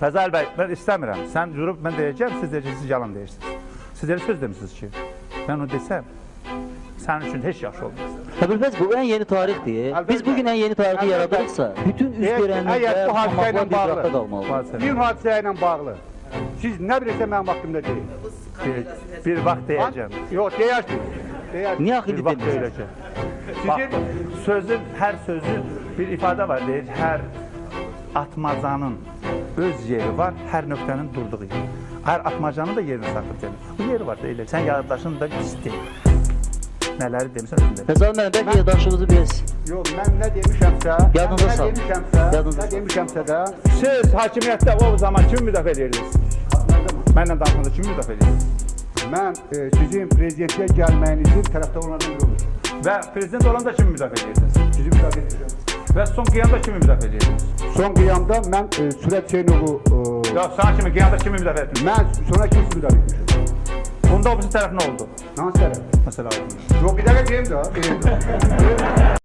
Fəzal bəy, mən istəmirəm. Sən durub, mən deyəcəm, siz deyəcəksiniz, siz yalan deyirsiniz. Siz elə söz demişsiniz ki, mən onu desəm, sənin üçün heç yaxşı olmaz. Əbülfəz, bu ən yeni tarixdir. Biz bugün ən yeni tarixi yaradırıqsa, bütün üz görənlər və tamamlar bir qıraqda qalmalı. Bir hadisə ilə bağlı. Siz nə bilirsə mənim vaxtımda deyil. Bir vaxt deyəcəm. Yox, deyərsiniz. Niyə axı Bir vaxt deyəcəm. Bax, sözün, hər sözün bir ifadə var, deyir, hər atmacanın öz yeri var, hər nöqtənin durduğu yer. Hər atmacanın da yerini saxıb gəlir. Bu yeri var da elə. Sən yaddaşın da pis deyil. Nələri demişsən özündə. Fəzal mənə bəlkə yaddaşlığınızı biz. Yox, mən nə demişəmsə, Yadınıza sal. Nə demişəmsə də. Siz hakimiyyətdə o zaman kimi müdafiə edirdiniz? Mənlə danışmada kimi müdafiə edirdiniz? Mən sizin prezidentliyə gəlməyinizin tərəfdə olanlardan biri olmuşum. Və prezident olanda kimi müdafiə edirdiniz? Sizi müdafiə edirəm. Və son qiyamda kimi müdafiə edirdiniz? Son qiyamda mən Sürət Hüseynovu... Yox, sana kimi qiyamda kimi müdafiə etdiniz? Mən sonra kimisi müdafiə etmişim. Bunda o bizim tərəf nə oldu? Hansı tərəf? Məsələ oldu. Yox, bir dəqiqə deyim də.